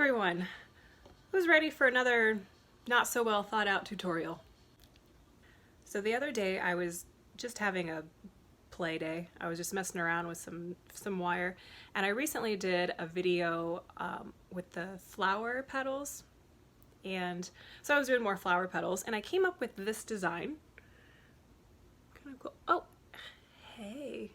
everyone! Who's ready for another not so well thought out tutorial? So the other day I was just having a play day. I was just messing around with some wire, and I recently did a video with the flower petals, and so I was doing more flower petals and I came up with this design. Kind of cool. Oh, hey.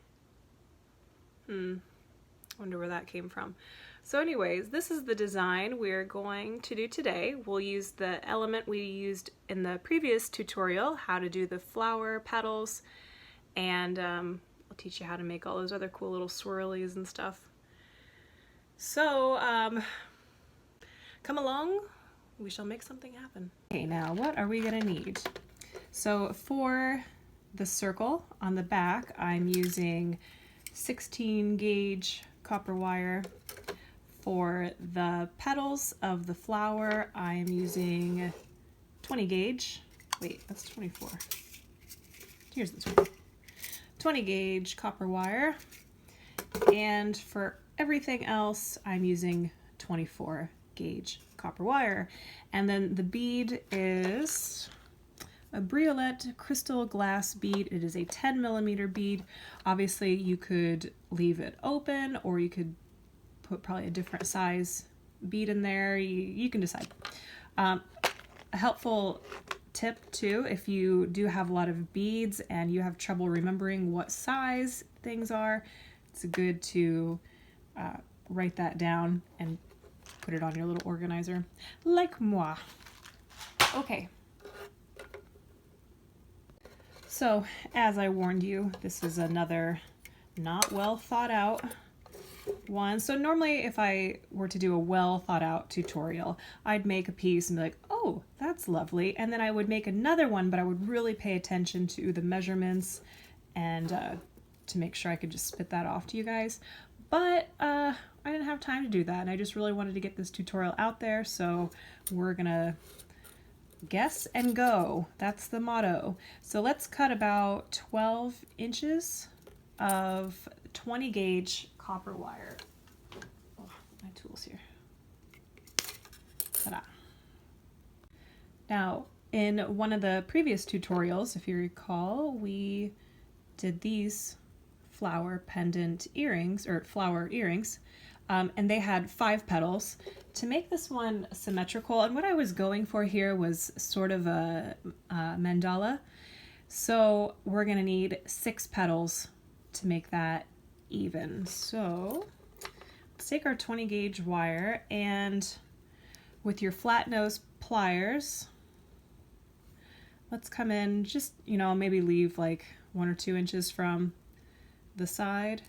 Wonder where that came from. So anyways, this is the design we're going to do today. We'll use the element we used in the previous tutorial, how to do the flower petals, and I'll teach you how to make all those other cool little swirlies and stuff. So come along, we shall make something happen. Okay, now what are we gonna need? So for the circle on the back, I'm using 16 gauge copper wire. For the petals of the flower, I am using 20 gauge. Wait, that's 24. Here's this one. 20 gauge copper wire. And for everything else, I'm using 24 gauge copper wire. And then the bead is a briolette crystal glass bead. It is a 10mm bead. Obviously, you could leave it open, or you could put probably a different size bead in there. You can decide. A helpful tip too, if you do have a lot of beads and you have trouble remembering what size things are, it's good to write that down and put it on your little organizer, like moi. Okay. So, as I warned you, this is another not well thought out one. So normally if I were to do a well thought out tutorial, I'd make a piece and be like, oh, that's lovely. And then I would make another one, but I would really pay attention to the measurements and to make sure I could just spit that off to you guys. But I didn't have time to do that, and I just really wanted to get this tutorial out there, so we're gonna guess and go. That's the motto. So let's cut about 12 inches of 20 gauge copper wire. Oh, my tools here. Ta-da. Now, in one of the previous tutorials, if you recall, we did these flower pendant earrings, or flower earrings, and they had 5 petals. To make this one symmetrical, and what I was going for here was sort of a mandala, so we're gonna need 6 petals to make that even. So let's take our 20 gauge wire, and with your flat nose pliers, let's come in just, you know, maybe leave like 1 or 2 inches from the side,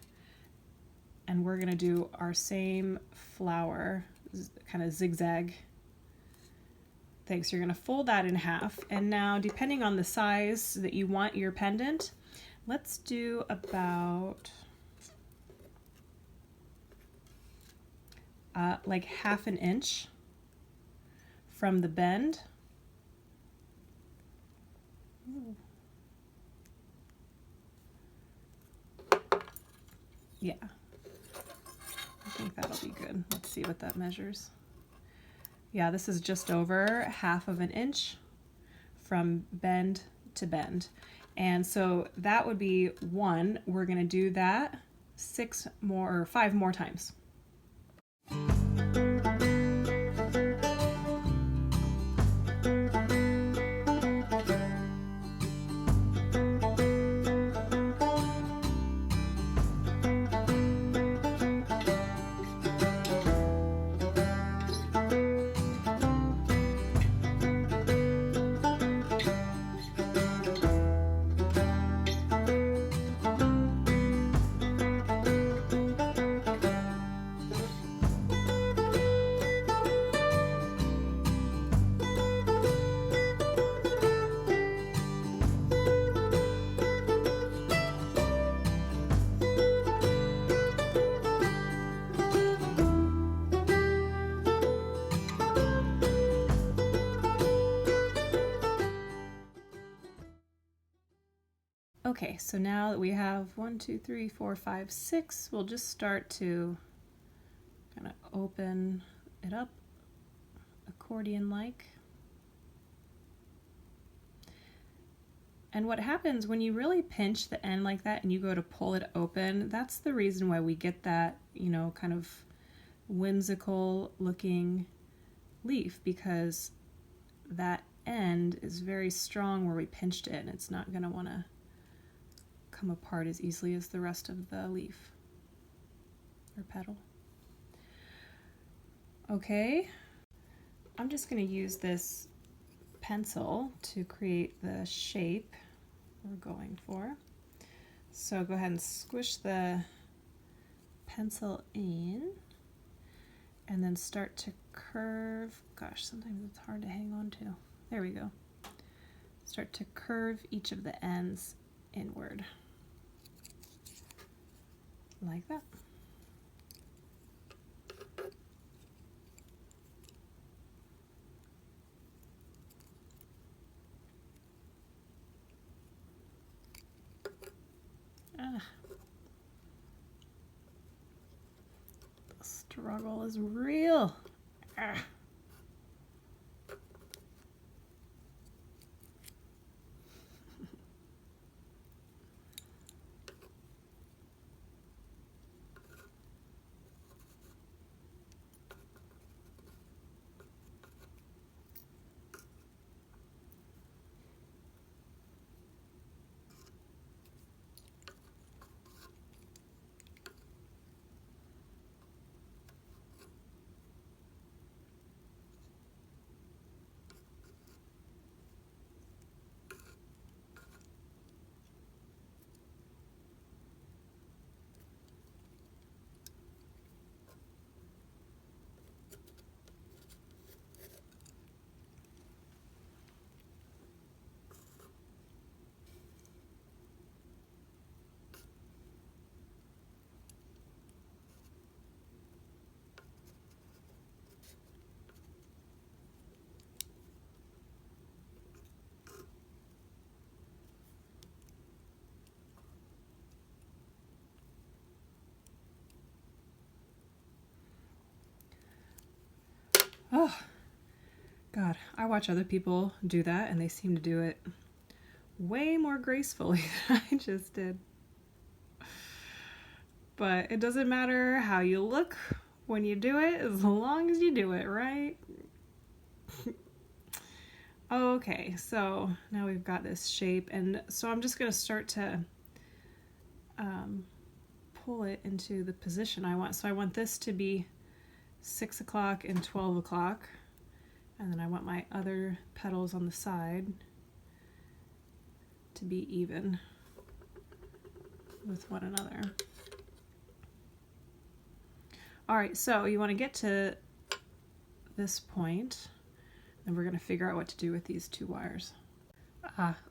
and we're gonna do our same flower kind of zigzag thing. So you're gonna fold that in half, and now depending on the size that you want your pendant, let's do about like 1/2 inch from the bend. Ooh. Yeah, I think that'll be good. Let's see what that measures. Yeah, this is just over 1/2 inch from bend to bend. And so that would be 1. We're gonna do that 5 more times. Okay, so now that we have 1, 2, 3, 4, 5, 6, we'll just start to kind of open it up accordion-like. And what happens when you really pinch the end like that and you go to pull it open, that's the reason why we get that, you know, kind of whimsical looking leaf, because that end is very strong where we pinched it and it's not going to want to come apart as easily as the rest of the leaf or petal. Okay, I'm just going to use this pencil to create the shape we're going for. So go ahead and squish the pencil in and then start to curve. Gosh, sometimes it's hard to hang on to. There we go. Start to curve each of the ends inward like that. The struggle is real. Oh, God, I watch other people do that and they seem to do it way more gracefully than I just did. But it doesn't matter how you look when you do it, as long as you do it, right? Okay, so now we've got this shape, and so I'm just going to start to pull it into the position I want. So I want this to be 6 o'clock and 12 o'clock, and then I want my other petals on the side to be even with one another. All right, so you want to get to this point, and we're going to figure out what to do with these two wires.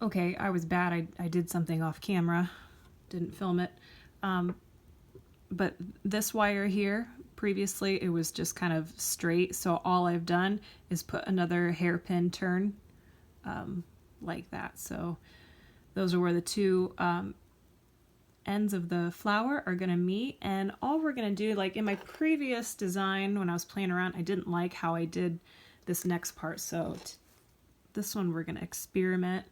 Okay, I was bad. I did something off camera, didn't film it. But this wire here, previously it was just kind of straight, so all I've done is put another hairpin turn like that. So those are where the two ends of the flower are going to meet, and all we're going to do, like in my previous design when I was playing around, I didn't like how I did this next part, so this one we're going to experiment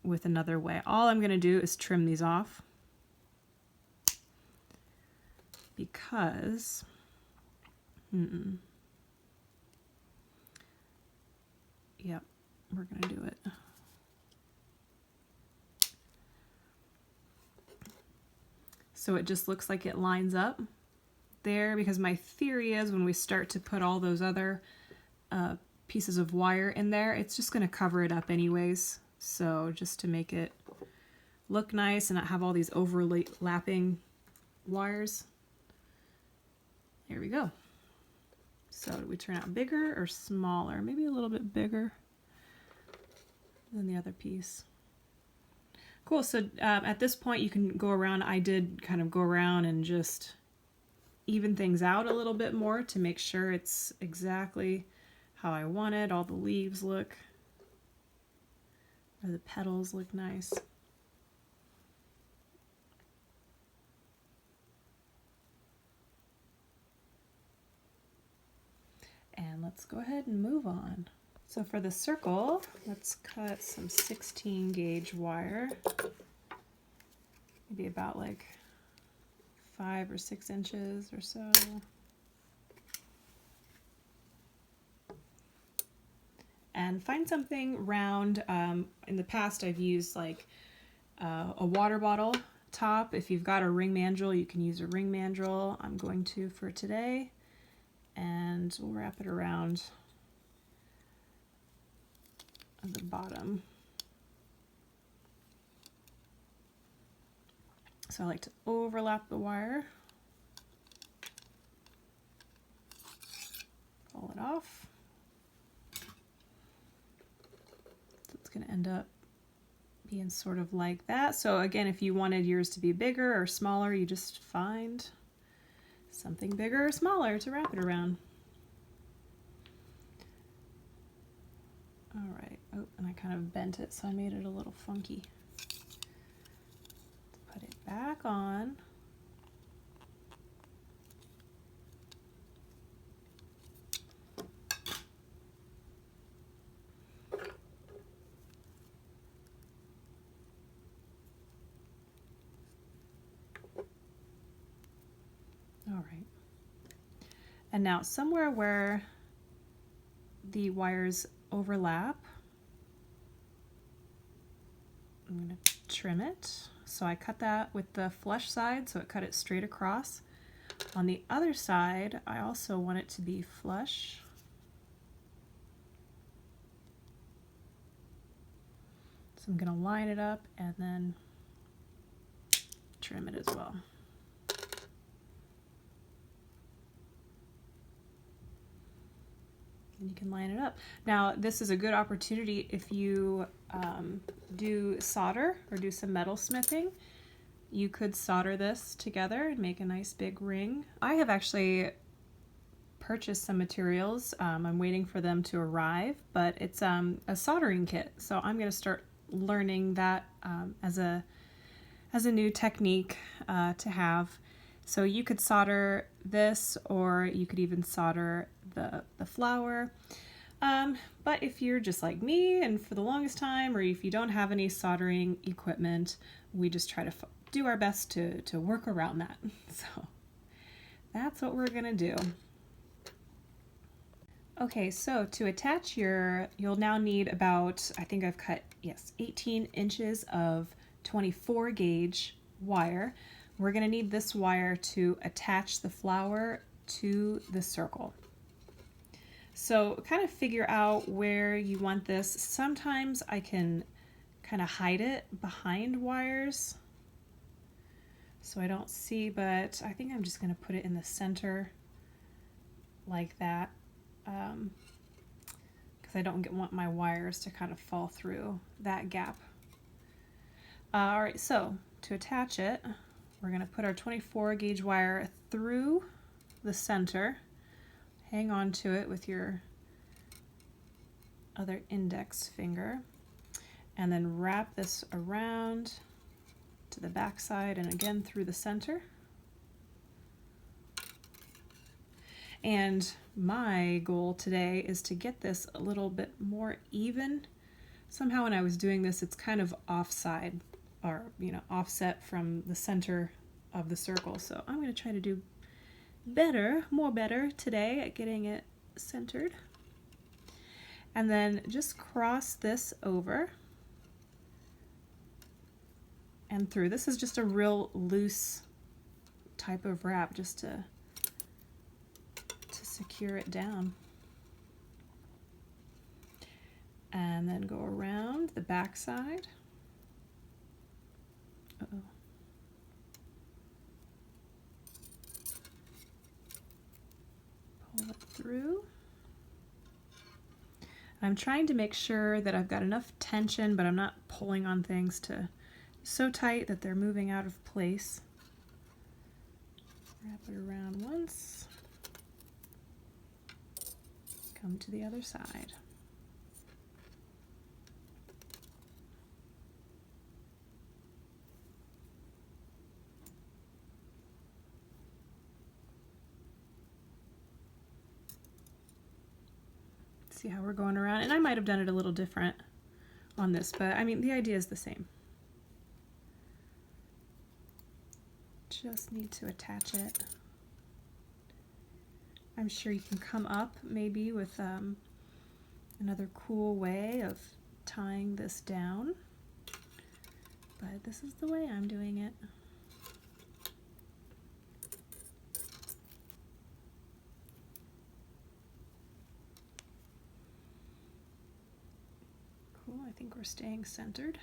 with another way. All I'm going to do is trim these off, because yep, we're going to do it. So it just looks like it lines up there, because my theory is when we start to put all those other pieces of wire in there, it's just going to cover it up anyways. So just to make it look nice and not have all these overlapping wires. There we go. So do we turn out bigger or smaller? Maybe a little bit bigger than the other piece. Cool, so at this point you can go around. I did kind of go around and just even things out a little bit more to make sure it's exactly how I wanted. All the leaves look, or the petals look nice. And let's go ahead and move on. So for the circle, let's cut some 16 gauge wire, maybe about like 5 or 6 inches or so. And find something round. In the past I've used like a water bottle top. If you've got a ring mandrel, you can use a ring mandrel. I'm going to for today. And we'll wrap it around at the bottom. So I like to overlap the wire, pull it off. So it's going to end up being sort of like that. So again, if you wanted yours to be bigger or smaller, you just find something bigger or smaller to wrap it around. All right. Oh, and I kind of bent it, so I made it a little funky. Let's put it back on. All right. And now somewhere where the wires overlap, I'm going to trim it. So I cut that with the flush side, so it cut it straight across. On the other side, I also want it to be flush. So I'm going to line it up and then trim it as well. And you can line it up. Now, this is a good opportunity if you do solder or do some metal smithing. You could solder this together and make a nice big ring. I have actually purchased some materials. I'm waiting for them to arrive, but it's a soldering kit. So I'm going to start learning that as a new technique to have. So you could solder this, or you could even solder the flower. But if you're just like me and for the longest time, or if you don't have any soldering equipment, we just try to do our best to work around that. So that's what we're gonna do. Okay, so to attach you'll now need about, I think I've cut, yes, 18 inches of 24 gauge wire. We're going to need this wire to attach the flower to the circle. So kind of figure out where you want this. Sometimes I can kind of hide it behind wires so I don't see, but I think I'm just going to put it in the center like that because I don't want my wires to kind of fall through that gap. All right, so to attach it, we're going to put our 24 gauge wire through the center, hang on to it with your other index finger, and then wrap this around to the back side and again through the center. And my goal today is to get this a little bit more even. Somehow when I was doing this, it's kind of offside, or offset from the center of the circle. So I'm going to try to do more better today at getting it centered. And then just cross this over and through. This is just a real loose type of wrap just to secure it down. And then go around the back side. Uh-oh. Pull it through. I'm trying to make sure that I've got enough tension, but I'm not pulling on things so tight that they're moving out of place. Wrap it around once. Come to the other side. See how we're going around? And I might have done it a little different on this, but I mean, the idea is the same. Just need to attach it. I'm sure you can come up maybe with another cool way of tying this down, but this is the way I'm doing it. Cool, I think we're staying centered,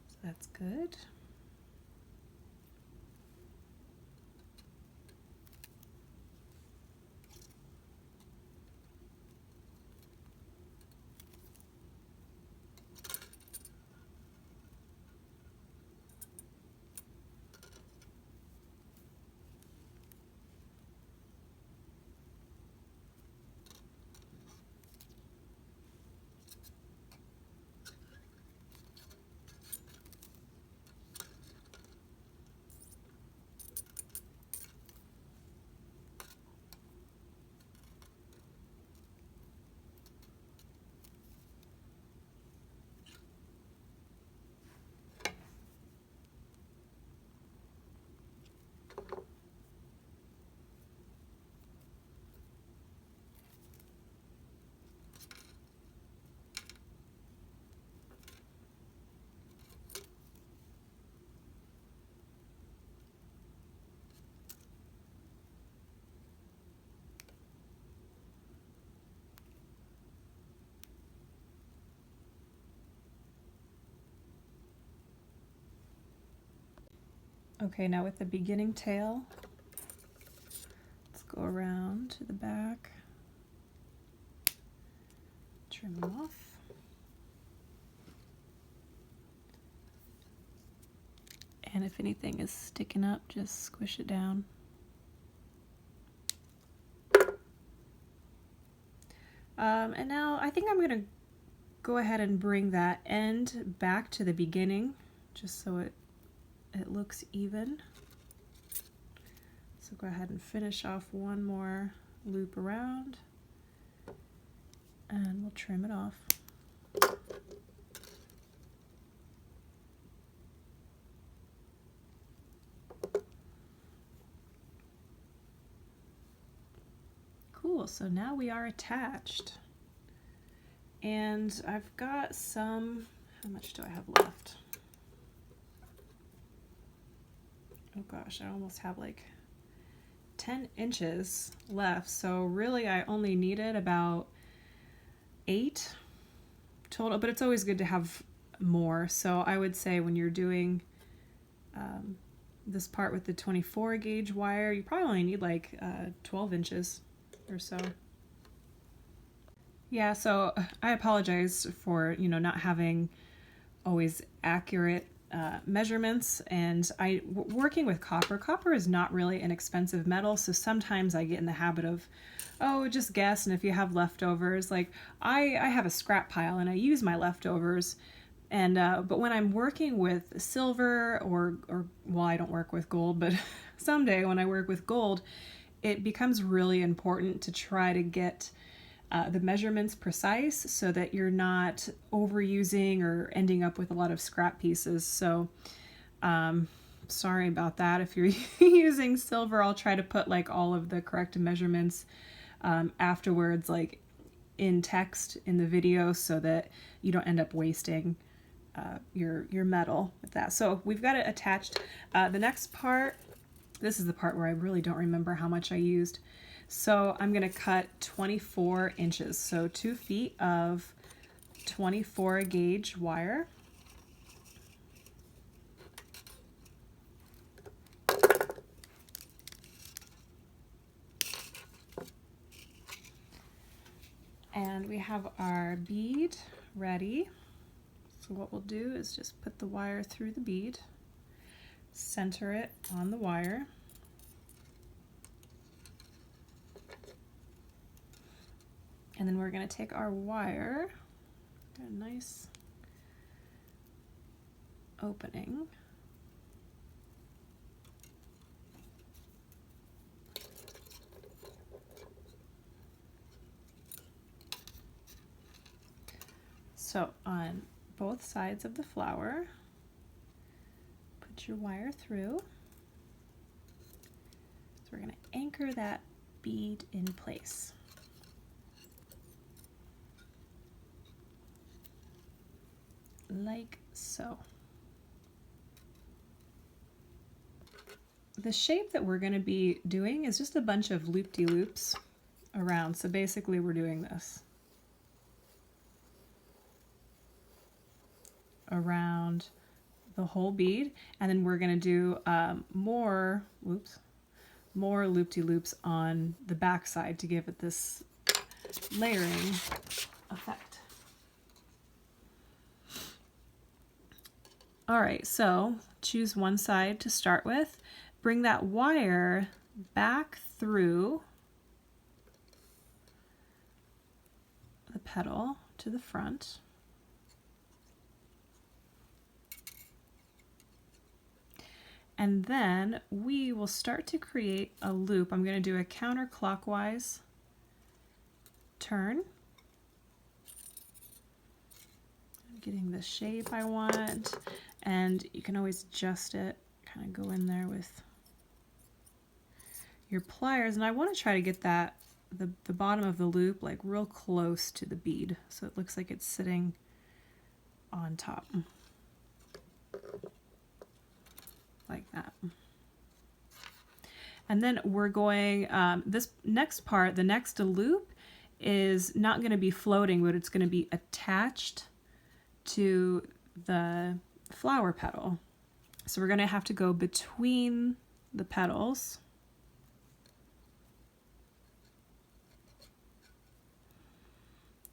so that's good. Okay, now with the beginning tail, let's go around to the back, trim them off. And if anything is sticking up, just squish it down. And now I think I'm going to go ahead and bring that end back to the beginning, just so it looks even. So go ahead and finish off one more loop around, and we'll trim it off. Cool, so now we are attached. And I've got some, how much do I have left? Oh gosh, I almost have like 10 inches left. So really I only needed about 8 total, but it's always good to have more. So I would say when you're doing this part with the 24 gauge wire, you probably only need like 12 inches or so. Yeah, so I apologize for, not having always accurate measurements, and working with copper is not really an expensive metal, so sometimes I get in the habit of, just guess, and if you have leftovers, like I have a scrap pile and I use my leftovers, and but when I'm working with silver or well, I don't work with gold, but someday when I work with gold, it becomes really important to try to get the measurements precise so that you're not overusing or ending up with a lot of scrap pieces. So sorry about that. If you're using silver, I'll try to put like all of the correct measurements afterwards, like in text in the video, so that you don't end up wasting your metal with that. So we've got it attached. The next part, this is the part where I really don't remember how much I used. So I'm going to cut 24 inches, so 2 feet of 24 gauge wire. And we have our bead ready. So what we'll do is just put the wire through the bead, center it on the wire. And then we're going to take our wire, got a nice opening. So on both sides of the flower, put your wire through. So we're going to anchor that bead in place. Like so. The shape that we're going to be doing is just a bunch of loop-de-loops around. So basically we're doing this around the whole bead, and then we're going to do more loop-de-loops on the back side to give it this layering effect. All right, so choose one side to start with. Bring that wire back through the petal to the front. And then we will start to create a loop. I'm going to do a counterclockwise turn. I'm getting the shape I want, and you can always adjust it, kind of go in there with your pliers. And I want to try to get that the bottom of the loop like real close to the bead, so it looks like it's sitting on top. Like that. And then we're going, this next part, the next loop is not going to be floating, but it's going to be attached to the flower petal. So we're going to have to go between the petals.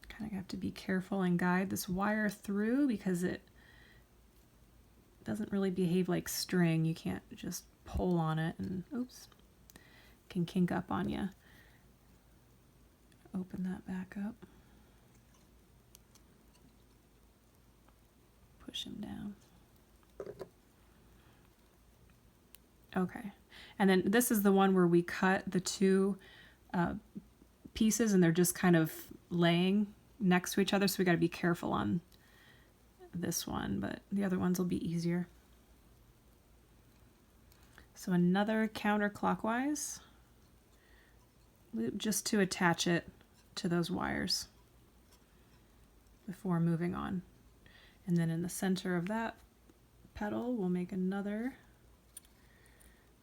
Kind of have to be careful and guide this wire through because it doesn't really behave like string. You can't just pull on it and oops, can kink up on you. Open that back up. Push him down. Okay, and then this is the one where we cut the two pieces and they're just kind of laying next to each other, so we got to be careful on this one, but the other ones will be easier. So another counterclockwise loop just to attach it to those wires before moving on. And then in the center of that petal, we'll make another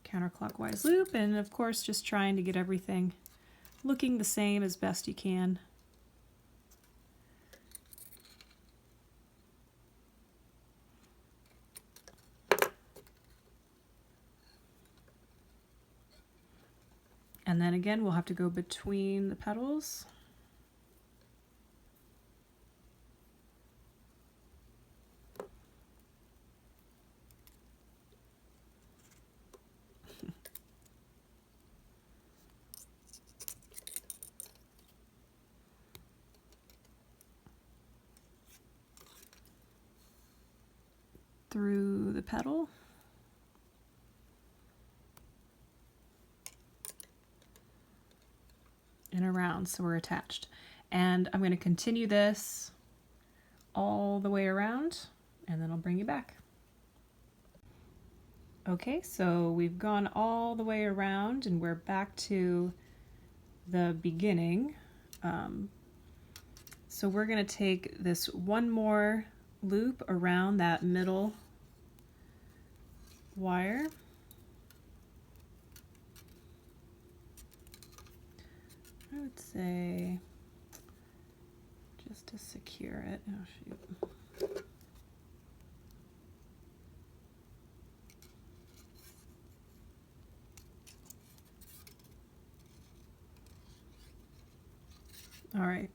counterclockwise loop, and of course just trying to get everything looking the same as best you can. And then again, we'll have to go between the petals. Through the petal. And around, so we're attached. And I'm going to continue this all the way around, and then I'll bring you back. Okay, so we've gone all the way around and we're back to the beginning. So we're going to take this one more loop around that middle wire. I would say just to secure it. Oh shoot. All right,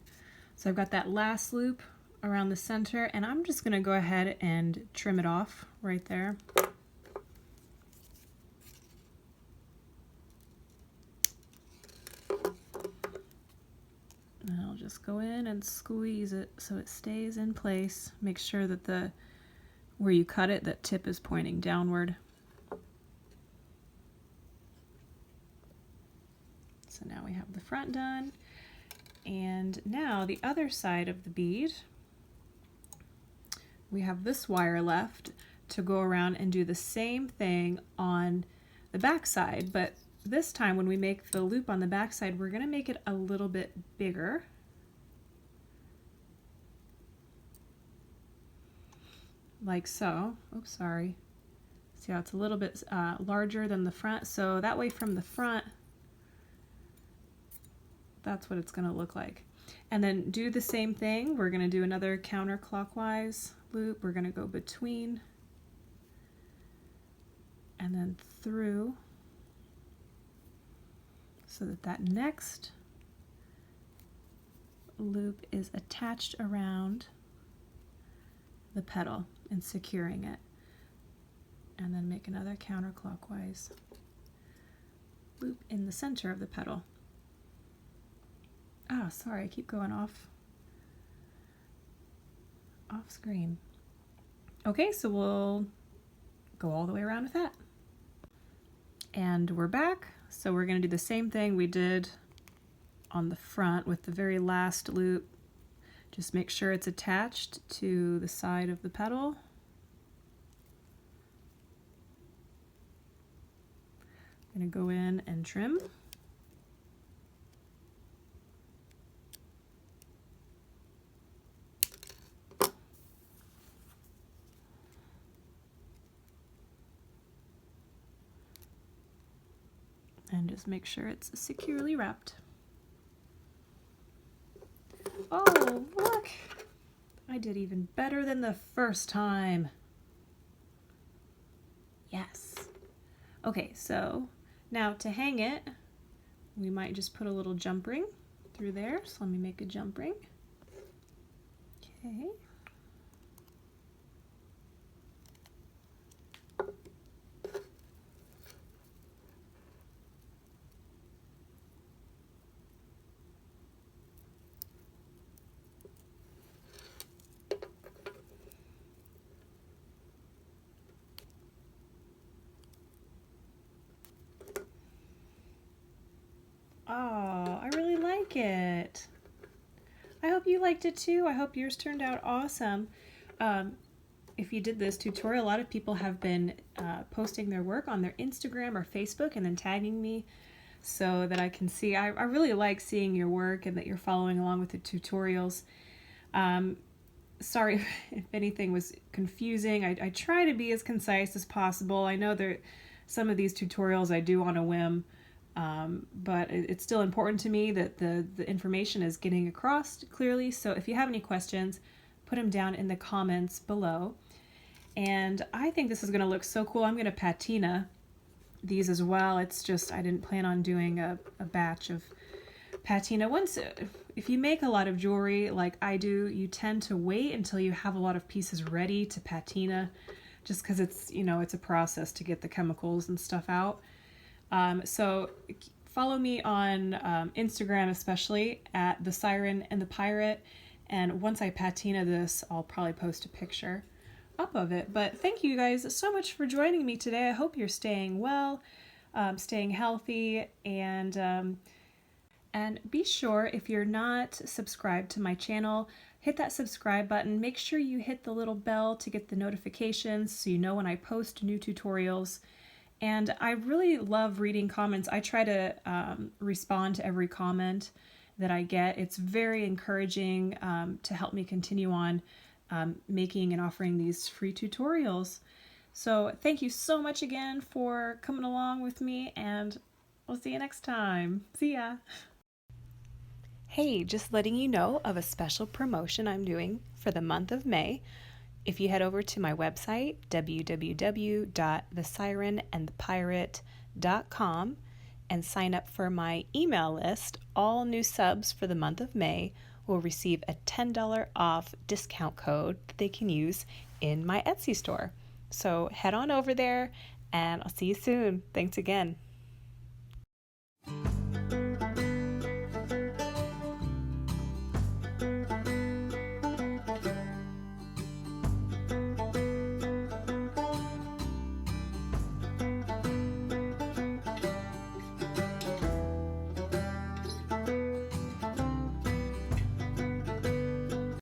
so I've got that last loop around the center, and I'm just going to go ahead and trim it off right there. And I'll just go in and squeeze it so it stays in place. Make sure that where you cut it, that tip is pointing downward. So now we have the front done. And now the other side of the bead, we have this wire left to go around and do the same thing on the back side, but this time when we make the loop on the back side, we're going to make it a little bit bigger. Like so. Oops, sorry. See how it's a little bit larger than the front, so that way from the front, that's what it's going to look like. And then do the same thing. We're going to do another counterclockwise loop. We're going to go between and then through, so that that next loop is attached around the petal and securing it. And then make another counterclockwise loop in the center of the petal. Ah, sorry, I keep going off screen. Okay, so we'll go all the way around with that. And we're back. So we're going to do the same thing we did on the front with the very last loop. Just make sure it's attached to the side of the petal. I'm going to go in and trim. And just make sure it's securely wrapped. Oh, look! I did even better than the first time. Yes. Okay, so now to hang it, we might just put a little jump ring through there. So let me make a jump ring. Okay. Oh, I really like it. I hope you liked it too. I hope yours turned out awesome. If you did this tutorial, a lot of people have been posting their work on their Instagram or Facebook and then tagging me so that I can see. I really like seeing your work and that you're following along with the tutorials. Sorry if anything was confusing. I try to be as concise as possible. I know that some of these tutorials I do on a whim. But it's still important to me that the information is getting across clearly. So if you have any questions, put them down in the comments below. And I think this is going to look so cool. I'm going to patina these as well. It's just I didn't plan on doing a batch of patina. If you make a lot of jewelry like I do, you tend to wait until you have a lot of pieces ready to patina, just because it's, you know, it's a process to get the chemicals and stuff out. So follow me on Instagram, especially at the Siren and the Pirate. And once I patina this, I'll probably post a picture up of it. But thank you guys so much for joining me today. I hope you're staying well, staying healthy, and be sure, if you're not subscribed to my channel, hit that subscribe button. Make sure you hit the little bell to get the notifications so you know when I post new tutorials. And I really love reading comments. I try to respond to every comment that I get. It's very encouraging to help me continue on making and offering these free tutorials. So thank you so much again for coming along with me, and I'll see you next time. See ya! Hey, just letting you know of a special promotion I'm doing for the month of May. If you head over to my website, www.thesirenandthepirate.com, and sign up for my email list, all new subs for the month of May will receive a $10 off discount code that they can use in my Etsy store. So head on over there, and I'll see you soon. Thanks again.